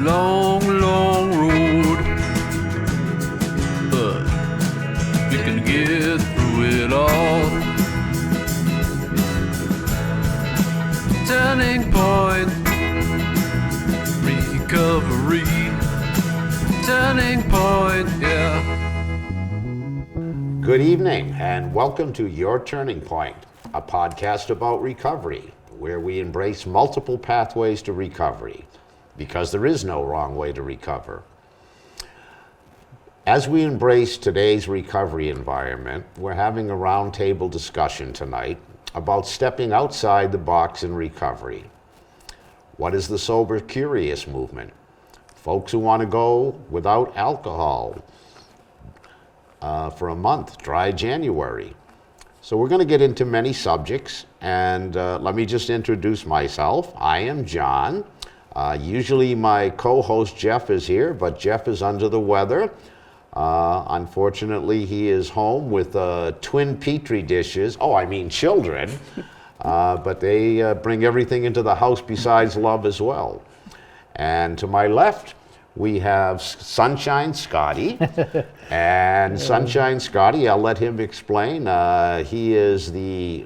long, long road, but we can get through it all. Turning point, recovery. Turning point, yeah. Good evening, and welcome to Your Turning Point, a podcast about recovery, where we embrace multiple pathways to recovery, because there is no wrong way to recover. As we embrace today's recovery environment, we're having a roundtable discussion tonight about stepping outside the box in recovery. What is the Sober Curious movement? Folks who want to go without alcohol for a month, dry January. So we're going to get into many subjects, and let me just introduce myself. I am John. Usually my co-host Jeff is here, but Jeff is under the weather. Unfortunately, he is home with twin Petri dishes. Oh, I mean children. But they bring everything into the house besides love as well. And to my left, we have Sunshine Scotty. And Sunshine Scotty, I'll let him explain. He is the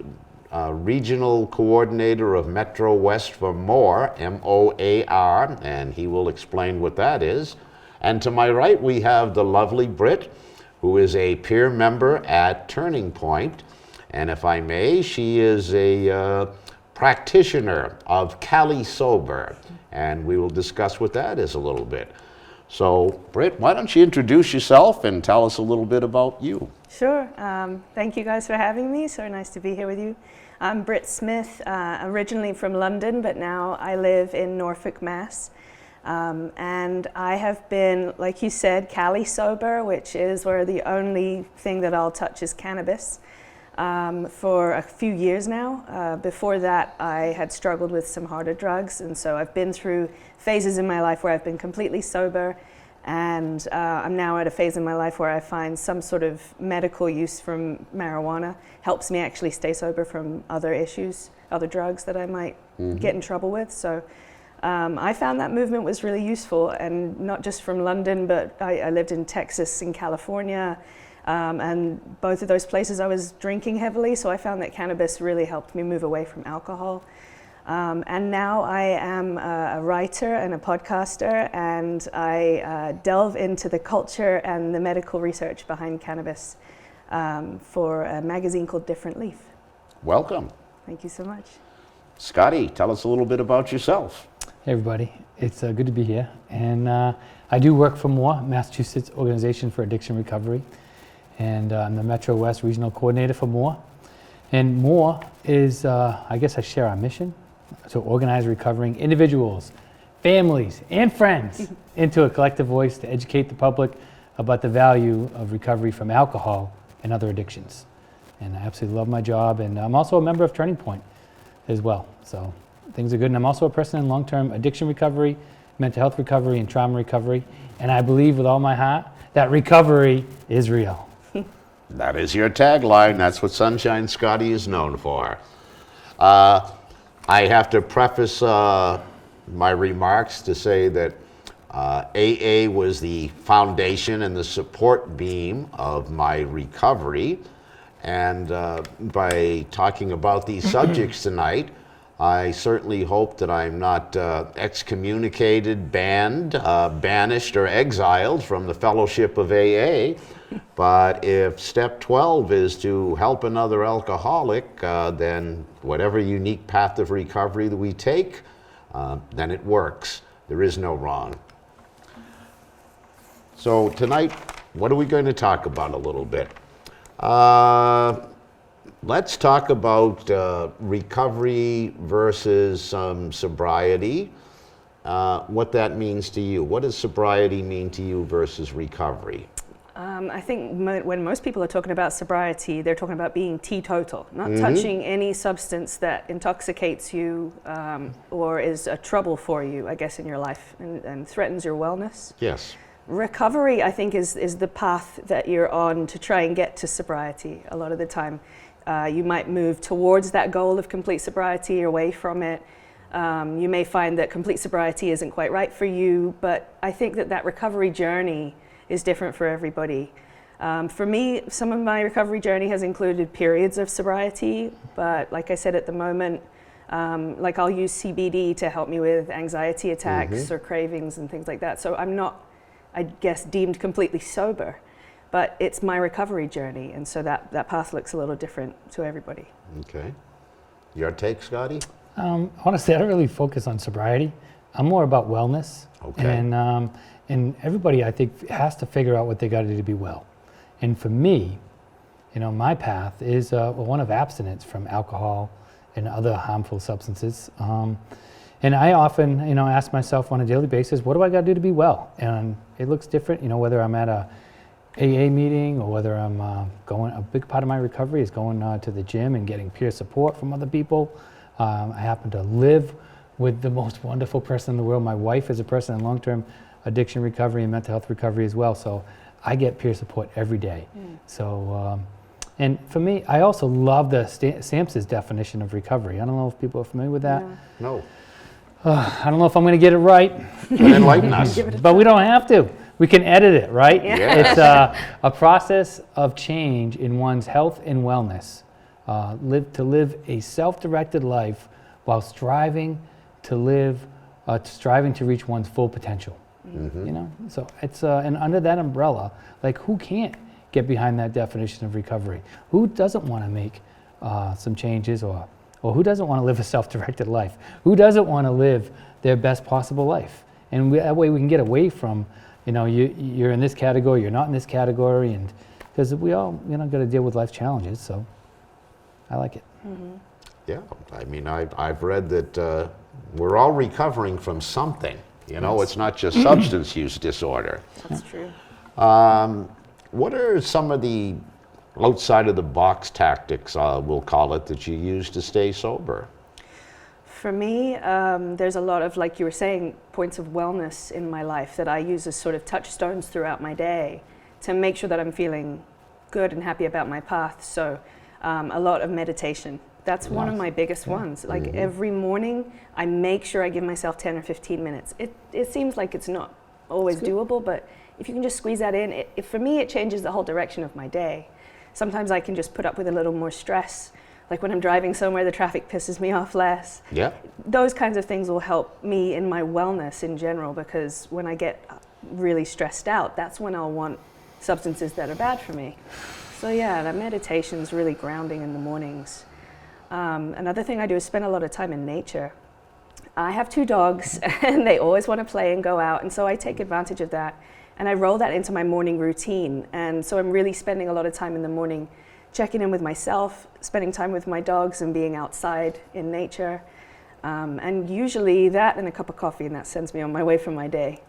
regional coordinator of Metro West for MORE, M-O-A-R, and he will explain what that is. And to my right, we have the lovely Britt, who is a peer member at Turning Point. And if I may, she is a practitioner of Cali Sober, and we will discuss what that is a little bit. So, Britt, why don't you introduce yourself and tell us a little bit about you? Sure. Thank you guys for having me. So nice to be here with you. I'm Britt Smith, originally from London, but now I live in Norfolk, Mass. And I have been, like you said, Cali Sober, which is where the only thing that I'll touch is cannabis, for a few years now. Before that, I had struggled with some harder drugs, and so I've been through phases in my life where I've been completely sober, and I'm now at a phase in my life where I find some sort of medical use from marijuana helps me actually stay sober from other issues, other drugs that I might get in trouble with. So I found that movement was really useful, and not just from London, but I lived in Texas and California, and both of those places I was drinking heavily, so I found that cannabis really helped me move away from alcohol. And now I am a writer and a podcaster, and I delve into the culture and the medical research behind cannabis for a magazine called Different Leaf. Welcome. Thank you so much. Scotty, tell us a little bit about yourself. Hey everybody, it's good to be here, and I do work for MORE, Massachusetts Organization for Addiction Recovery, and I'm the Metro West Regional Coordinator for MORE. And MORE is, I guess I share our mission to organize recovering individuals, families, and friends into a collective voice to educate the public about the value of recovery from alcohol and other addictions. And I absolutely love my job, and I'm also a member of Turning Point as well. So things are good, and I'm also a person in long-term addiction recovery, mental health recovery, and trauma recovery. And I believe with all my heart that recovery is real. That is your tagline. That's what Sunshine Scotty is known for. I have to preface my remarks to say that AA was the foundation and the support beam of my recovery. And by talking about these subjects tonight, I certainly hope that I'm not excommunicated, banned, banished, or exiled from the fellowship of AA. But if step 12 is to help another alcoholic, then whatever unique path of recovery that we take, then it works. There is no wrong. So tonight, what are we going to talk about a little bit? Let's talk about recovery versus sobriety, what that means to you. What does sobriety mean to you versus recovery? I think when most people are talking about sobriety, they're talking about being teetotal, not touching any substance that intoxicates you or is a trouble for you, I guess, in your life and threatens your wellness. Yes. Recovery, I think, is the path that you're on to try and get to sobriety. A lot of the time, you might move towards that goal of complete sobriety or away from it. You may find that complete sobriety isn't quite right for you, but I think that recovery journey is different for everybody. For me, some of my recovery journey has included periods of sobriety, but like I said, at the moment, like I'll use CBD to help me with anxiety attacks or cravings and things like that. So I'm not, I guess, deemed completely sober, but it's my recovery journey, and so that path looks a little different to everybody. Okay. Your take, Scotty? Honestly, I don't really focus on sobriety. I'm more about wellness. Okay. And everybody, I think, has to figure out what they got to do to be well. And for me, my path is one of abstinence from alcohol and other harmful substances. And I often, ask myself on a daily basis, what do I got to do to be well? And it looks different, whether I'm at a AA meeting or whether I'm a big part of my recovery is going to the gym and getting peer support from other people. I happen to live with the most wonderful person in the world. My wife is a person in long-term addiction recovery and mental health recovery as well. So I get peer support every day. So, and for me, I also love the SAMHSA's definition of recovery. I don't know if people are familiar with that. No. I don't know if I'm going to get it right. Enlighten us. But we don't have to. We can edit it, right? Yes. It's a process of change in one's health and wellness. To live a self-directed life while striving to reach one's full potential. So it's and under that umbrella, like, who can't get behind that definition of recovery? Who doesn't want to make some changes, or who doesn't want to live a self-directed life? Who doesn't want to live their best possible life? And that way we can get away from, you're in this category, you're not in this category, and because we all, got to deal with life challenges. So I like it. Yeah, I mean, I've read that we're all recovering from something. It's not just substance use disorder. That's true. What are some of the outside of the box tactics, we'll call it, that you use to stay sober? For me, there's a lot of, like you were saying, points of wellness in my life that I use as sort of touchstones throughout my day to make sure that I'm feeling good and happy about my path. So a lot of meditation. That's one of my biggest ones. Like every morning, I make sure I give myself 10 or 15 minutes. It seems like it's not always doable, but if you can just squeeze that in, for me, it changes the whole direction of my day. Sometimes I can just put up with a little more stress. Like when I'm driving somewhere, the traffic pisses me off less. Yeah. Those kinds of things will help me in my wellness in general, because when I get really stressed out, that's when I'll want substances that are bad for me. So yeah, that meditation's really grounding in the mornings. Another thing I do is spend a lot of time in nature. I have 2 dogs and they always want to play and go out, and so I take advantage of that and I roll that into my morning routine. And so I'm really spending a lot of time in the morning checking in with myself, spending time with my dogs and being outside in nature. And usually that and a cup of coffee, and that sends me on my way for my day.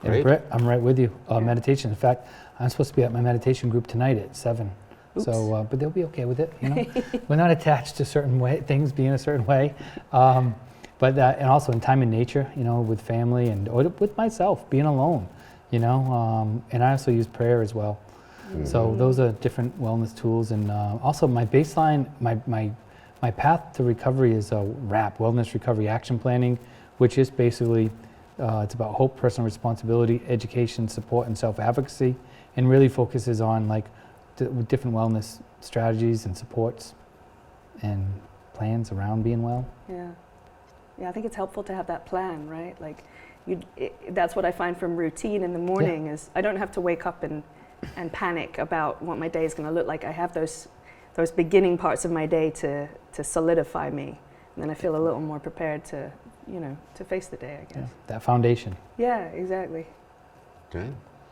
And Brett, I'm right with you. Meditation. In fact, I'm supposed to be at my meditation group tonight at 7. Oops. So, but they'll be okay with it. We're not attached to certain things being a certain way. But and also in time in nature, with family or with myself, being alone, and I also use prayer as well. So those are different wellness tools. And also my baseline, my path to recovery is WRAP, Wellness Recovery Action Planning, which is basically, it's about hope, personal responsibility, education, support, and self-advocacy, and really focuses on different wellness strategies and supports and plans around being well. Yeah, I think it's helpful to have that plan, right? That's what I find from routine in the morning is I don't have to wake up and panic about what my day is going to look like. I have those beginning parts of my day to solidify me, and then I feel a little more prepared to face the day, I guess. Yeah, that foundation. Yeah, exactly. Okay.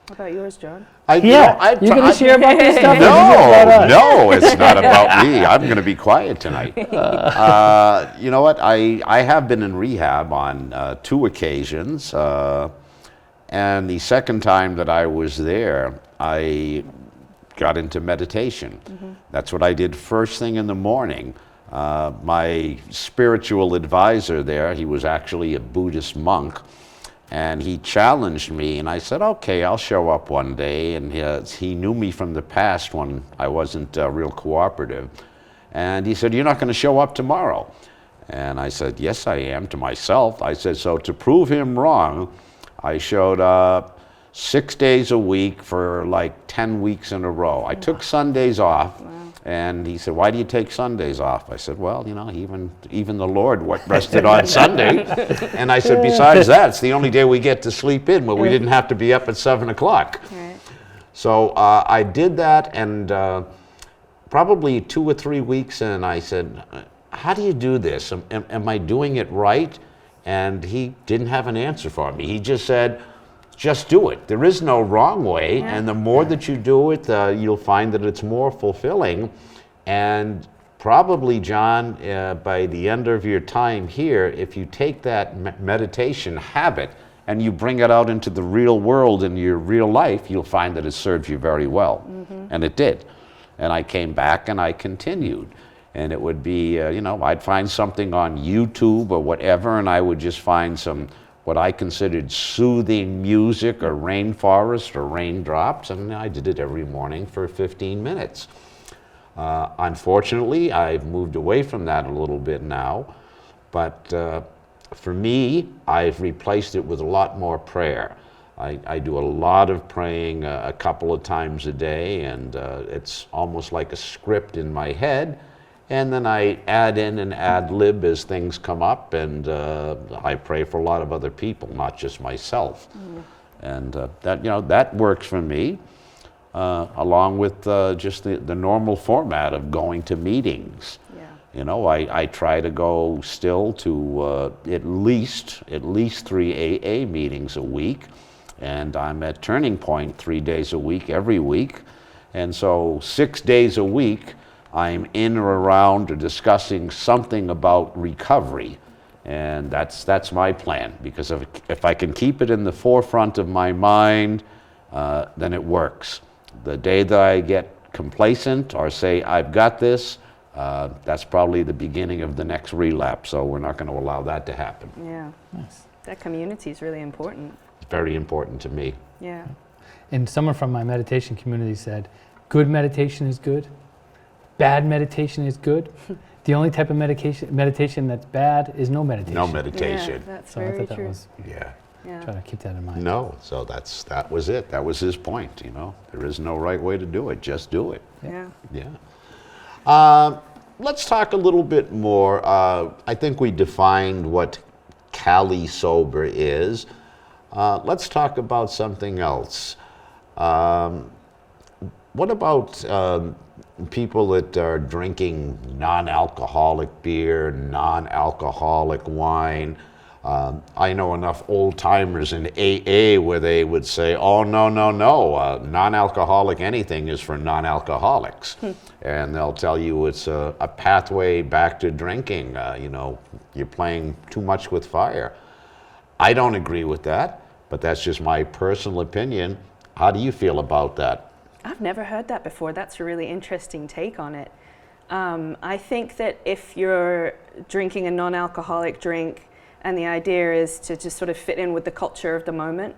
How about yours, John? You're going to share about this stuff? No, it's not about me. I'm going to be quiet tonight. You know what? I have been in rehab on 2 occasions, and the second time that I was there, I got into meditation. That's what I did first thing in the morning. My spiritual advisor there, he was actually a Buddhist monk, and he challenged me, and I said, okay, I'll show up one day. And he knew me from the past when I wasn't real cooperative. And he said, you're not going to show up tomorrow. And I said, yes, I am, to myself. I said, so to prove him wrong, I showed up 6 days a week for like 10 weeks in a row. I took Sundays off. Wow. And he said, why do you take Sundays off? I said, well, you know, even the Lord rested on Sunday. And I said, besides that, it's the only day we get to sleep in where we didn't have to be up at 7 o'clock. Right. So I did that, and probably 2 or 3 weeks in, I said, how do you do this? Am I doing it right? And he didn't have an answer for me. He just said, just do it. There is no wrong way, and the more that you do it, you'll find that it's more fulfilling. And probably, John, by the end of your time here, if you take that meditation habit and you bring it out into the real world in your real life, you'll find that it serves you very well. And it did. And I came back and I continued. And it would be, you know, I'd find something on YouTube or whatever, and I would just find some what I considered soothing music or rainforest or raindrops, and I did it every morning for 15 minutes. Unfortunately, I've moved away from that a little bit now, but for me, I've replaced it with a lot more prayer. I do a lot of praying a couple of times a day, and it's almost like a script in my head. And then I add in and ad lib as things come up, and I pray for a lot of other people, not just myself. And that, you know, that works for me, along with just the normal format of going to meetings. Yeah. You know, I try to go still to at least 3 AA meetings a week, and I'm at Turning Point 3 days a week every week, and so 6 days a week I'm in or around or discussing something about recovery, and that's my plan, because if I can keep it in the forefront of my mind, then it works. The day that I get complacent or say, I've got this, that's probably the beginning of the next relapse, so we're not going to allow that to happen. Yeah. Nice. That community is really important. It's very important to me. Yeah. And someone from my meditation community said, good meditation is good, bad meditation is good. The only type of meditation that's bad is no meditation. No meditation. Yeah, that's So I very thought that true. was, Yeah. Yeah. try to keep that in mind. No, so that was it. That was his point, you know. There is no right way to do it. Just do it. Yeah. Yeah. Let's talk a little bit more. I think we defined what Cali sober is. Let's talk about something else. What about people that are drinking non-alcoholic beer, non-alcoholic wine? I know enough old timers in AA where they would say, oh, no, non-alcoholic anything is for non-alcoholics. And they'll tell you it's a pathway back to drinking. You know, you're playing too much with fire. I don't agree with that, but that's just my personal opinion. How do you feel about that? I've never heard that before. That's a really interesting take on it. I think that if you're drinking a non-alcoholic drink and the idea is to just sort of fit in with the culture of the moment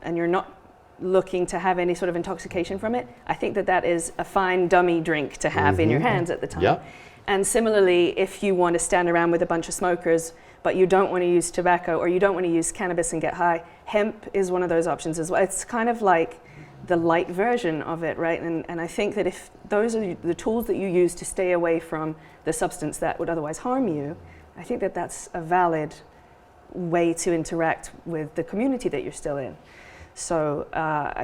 and you're not looking to have any sort of intoxication from it, I think that that is a fine dummy drink to have in your hands at the time. Yeah. And similarly, if you want to stand around with a bunch of smokers, but you don't want to use tobacco or you don't want to use cannabis and get high, hemp is one of those options as well. It's kind of like the light version of it, right? And I think that if those are the tools that you use to stay away from the substance that would otherwise harm you, I think that that's a valid way to interact with the community that you're still in. So,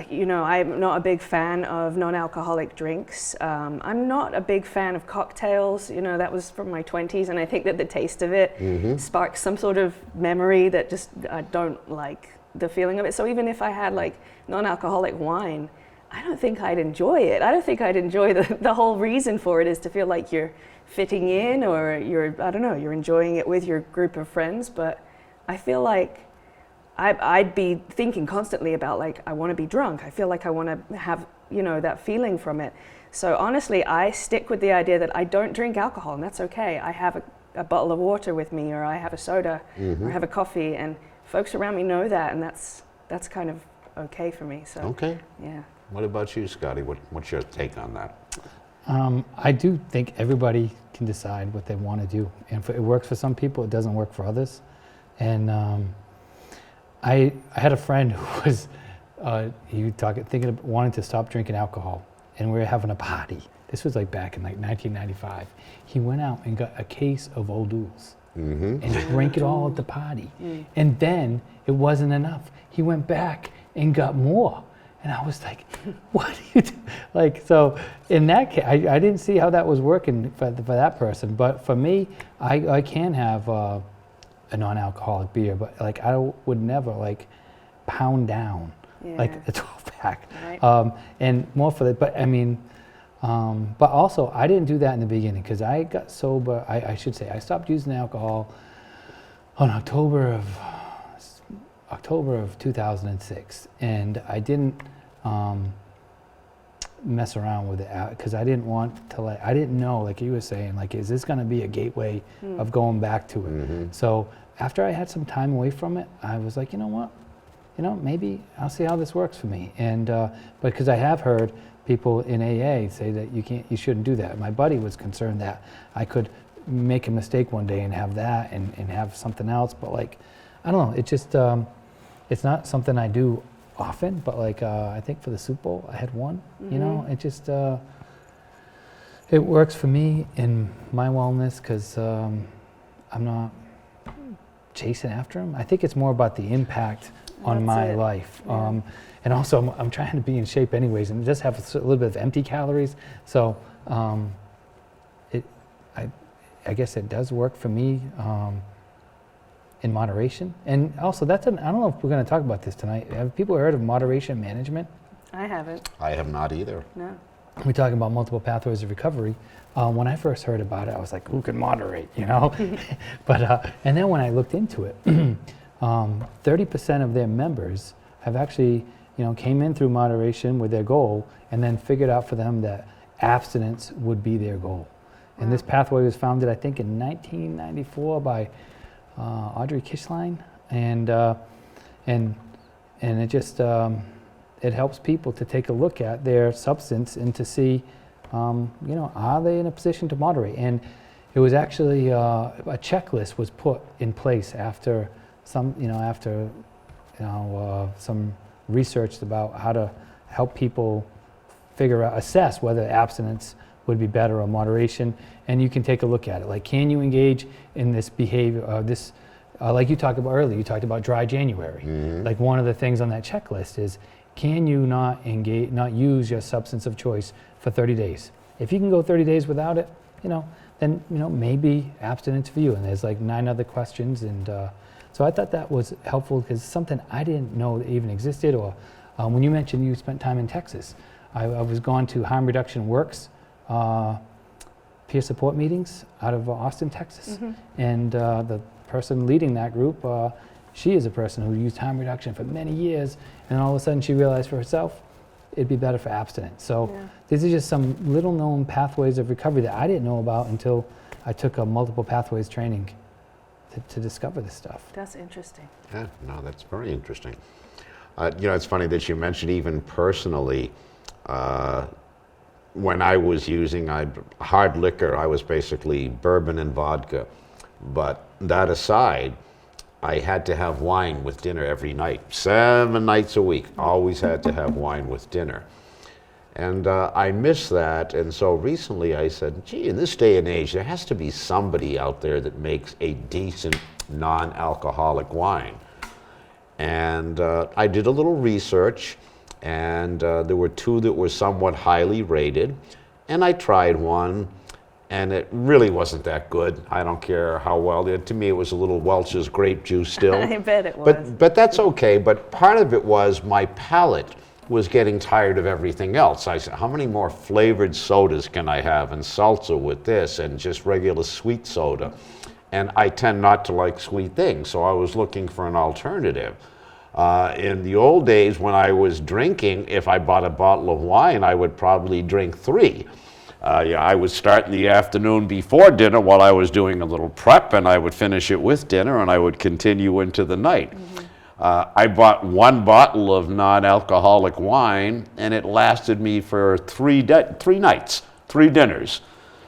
you know, I'm not a big fan of non-alcoholic drinks. I'm not a big fan of cocktails. You know, that was from my 20s, and I think that the taste of it sparks some sort of memory that just, I don't like the feeling of it. So even if I had like non-alcoholic wine, I don't think I'd enjoy it. I don't think I'd enjoy the whole reason for it is to feel like you're fitting in or you're, I don't know, you're enjoying it with your group of friends. But I feel like I'd be thinking constantly about like, I want to be drunk. I feel like I want to have, you know, that feeling from it. So honestly, I stick with the idea that I don't drink alcohol, and that's okay. I have a bottle of water with me, or I have a soda, or I have a coffee, and folks around me know that, and that's kind of okay for me. So Okay. yeah. What about you, Scotty? What's your take on that? I do think everybody can decide what they want to do, and it works for some people. It doesn't work for others. And I had a friend who was wanting to stop drinking alcohol, and we were having a party. This was like back in like 1995. He went out and got a case of Old Dools and drank it all at the party. And then it wasn't enough. He went back and got more. And I was like, what do you do? Like, so in that case, I didn't see how that was working for that person. But for me, I can have a non-alcoholic beer, but like I would never like pound down like a 12-pack. Right. And more for that, but I mean, but also I didn't do that in the beginning because I got sober, I should say, I stopped using alcohol on October of 2006, and I didn't mess around with it because I didn't want to I didn't know, like you were saying, like, is this going to be a gateway of going back to it? So after I had some time away from it, I was like, you know what, maybe I'll see how this works for me. And because I have heard people in AA say that you shouldn't do that. My buddy was concerned that I could make a mistake one day and have that and have something else, but like, I don't know, it just, it's not something I do often, but like, I think for the Super Bowl, I had one, it just, it works for me in my wellness because I'm not chasing after them. I think it's more about the impact on my life. And also I'm trying to be in shape anyways, and just have a little bit of empty calories. So I guess it does work for me in moderation. And also I don't know if we're going to talk about this tonight. Have people heard of moderation management? I haven't. I have not either. No. We're talking about multiple pathways of recovery. When I first heard about it, I was like, who can moderate, But and then when I looked into it, 30% of their members have actually, came in through moderation with their goal and then figured out for them that abstinence would be their goal. And this pathway was founded, I think, in 1994 by Audrey Kishline, and it just it helps people to take a look at their substance and to see, are they in a position to moderate? And it was actually a checklist was put in place after some research about how to help people assess whether abstinence would be better or moderation, and you can take a look at it. Like, can you engage in this behavior, like you talked about earlier, you talked about dry January. Like, one of the things on that checklist is, can you not use your substance of choice for 30 days? If you can go 30 days without it, then maybe abstinence for you. And there's like 9 other questions, and so I thought that was helpful because it's something I didn't know that even existed. Or when you mentioned you spent time in Texas, I was gone to Harm Reduction Works peer support meetings out of Austin, Texas. And the person leading that group, she is a person who used harm reduction for many years, and all of a sudden she realized for herself it'd be better for abstinence. So these are just some little known pathways of recovery that I didn't know about until I took a multiple pathways training to discover this stuff. That's interesting. Yeah, no, that's very interesting. It's funny that you mentioned even personally, when I was using hard liquor, I was basically bourbon and vodka. But that aside, I had to have wine with dinner every night, 7 nights a week. Always had to have wine with dinner. And I miss that. And so recently I said, gee, in this day and age, there has to be somebody out there that makes a decent non-alcoholic wine. And I did a little research, and there were 2 that were somewhat highly rated, and I tried one, and it really wasn't that good. I don't care how well. To me, it was a little Welch's grape juice still. I bet it was. But that's okay. But part of it was my palate was getting tired of everything else. I said, how many more flavored sodas can I have, and salsa with this, and just regular sweet soda? And I tend not to like sweet things, so I was looking for an alternative. In the old days when I was drinking, if I bought a bottle of wine, I would probably drink 3. I would start in the afternoon before dinner while I was doing a little prep, and I would finish it with dinner, and I would continue into the night. I bought 1 bottle of non-alcoholic wine, and it lasted me for 3 nights. 3 dinners.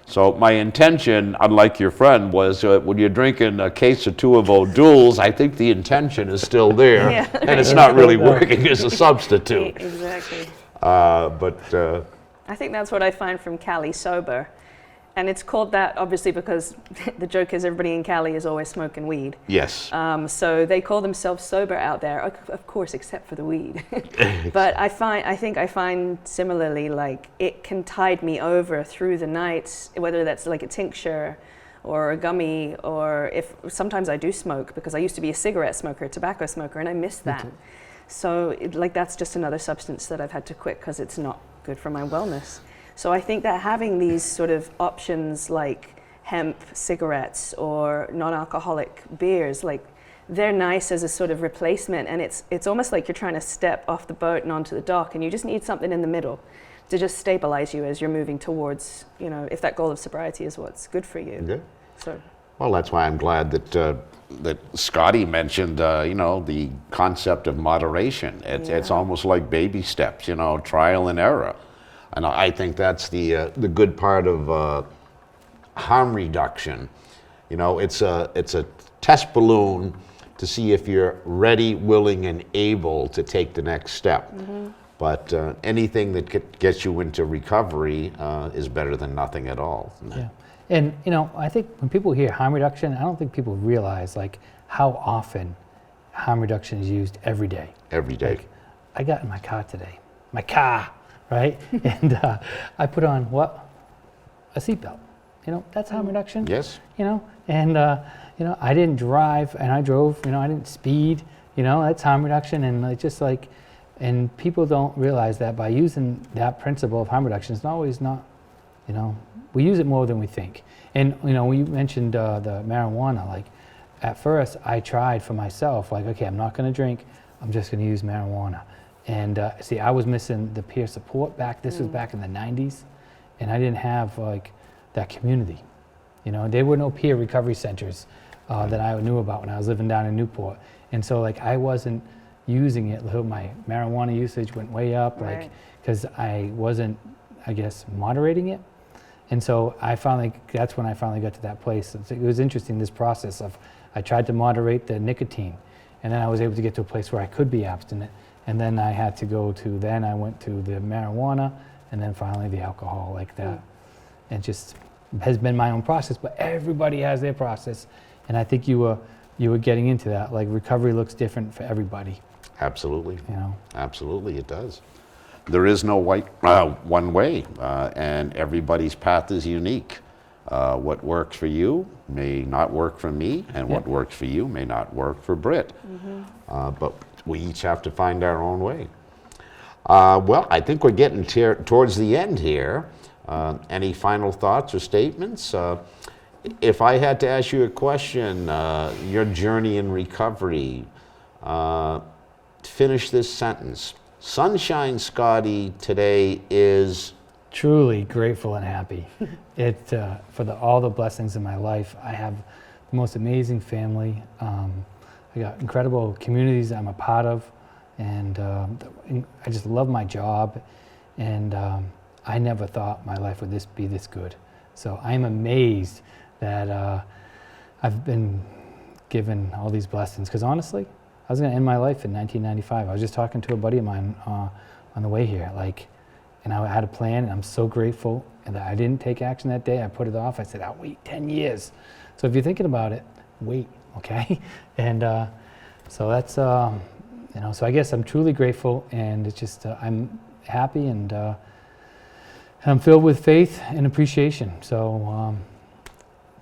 So my intention, unlike your friend, was when you're drinking a case or 2 of O'Doul's, I think the intention is still there, Yeah. and it's not really working as a substitute. Exactly. But I think that's what I find from Cali sober. And it's called that obviously because the joke is everybody in Cali is always smoking weed. yes, So they call themselves sober out there, of course, except for the weed. But I think I find similarly, like, it can tide me over through the nights, whether that's like a tincture or a gummy, or if sometimes I do smoke because I used to be a cigarette smoker, a tobacco smoker, and I miss that. So like that's just another substance that I've had to quit because it's not good for my wellness. So I think that having these sort of options like hemp cigarettes or non-alcoholic beers, like they're nice as a sort of replacement, and it's almost like you're trying to step off the boat and onto the dock, and you just need something in the middle to just stabilize you as you're moving towards, you know, if that goal of sobriety is what's good for you. yeah. So Well, that's why I'm glad that Scotty mentioned, you know, the concept of moderation. It's almost like baby steps, you know, trial and error. And I think that's the good part of harm reduction. You know, it's a test balloon to see if you're ready, willing, and able to take the next step. But anything that gets you into recovery is better than nothing at all. Yeah. And, you know, I think when people hear harm reduction, I don't think people realize, like, how often harm reduction is used every day. Every day. Like, I got in my car today. My car, right? And I put on, what? A seatbelt. You know, that's harm reduction. Yes. You know, and, you know, I didn't drive, and I drove, you know, I didn't speed. You know, that's harm reduction. And it's just like, and people don't realize that by using that principle of harm reduction, it's always not, you know, we use it more than we think. And, you know, when you mentioned the marijuana, like, at first I tried for myself, like, okay, I'm not going to drink, I'm just going to use marijuana. And see, I was missing the peer support back, this was back in the 90s, and I didn't have, like, that community. You know, there were no peer recovery centers that I knew about when I was living down in Newport. And so, like, I wasn't using it, my marijuana usage went way up, Right. like, because I wasn't, I guess, moderating it. And so that's when I finally got to that place. It was interesting, this process of, I tried to moderate the nicotine, and then I was able to get to a place where I could be abstinent. And then I had to I went to the marijuana, and then finally the alcohol, like that. And just has been my own process, but everybody has their process. And I think you were getting into that, like, recovery looks different for everybody. Absolutely. You know? Absolutely, it does. There is no one way, and everybody's path is unique. What works for you may not work for me, and what works for you may not work for Britt. But we each have to find our own way. Well, I think we're getting towards the end here. Any final thoughts or statements? If I had to ask you a question, your journey in recovery, finish this sentence. Sunshine Scotty today is Truly grateful and happy. For all the blessings in my life. I have the most amazing family. I got incredible communities I'm a part of, and I just love my job. And I never thought my life would be this good. So I'm amazed that I've been given all these blessings. Because honestly, I was going to end my life in 1995. I was just talking to a buddy of mine on the way here, like, and I had a plan, and I'm so grateful that I didn't take action that day. I put it off. I said, I'll wait 10 years. So if you're thinking about it, wait, okay? And so that's, you know, so I guess I'm truly grateful, and it's just, I'm happy, and I'm filled with faith and appreciation. So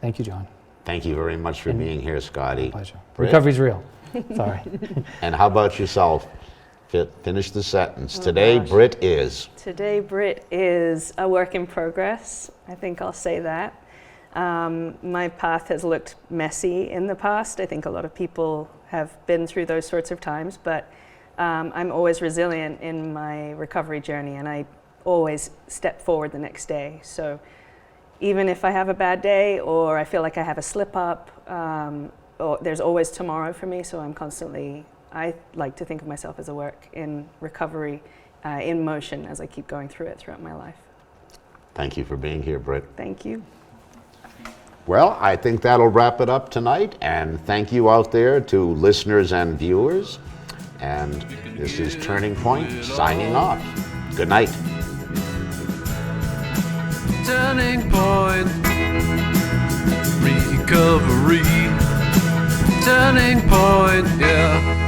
thank you, John. Thank you very much for being here, Scotty. My pleasure. Britt? Recovery's real. Sorry. And how about yourself? Finish the sentence. Oh, Today, gosh. Britt is. Today, Britt is a work in progress. I think I'll say that. My path has looked messy in the past. I think a lot of people have been through those sorts of times, but I'm always resilient in my recovery journey, and I always step forward the next day. So even if I have a bad day, or I feel like I have a slip up, or there's always tomorrow for me. So I like to think of myself as a work in recovery, in motion, as I keep going through it throughout my life. Thank you for being here, Britt. Thank you. Well, I think that'll wrap it up tonight, and thank you out there to listeners and viewers. And this is Turning Point signing off. Good night. Turning point, recovery. Turning point, yeah.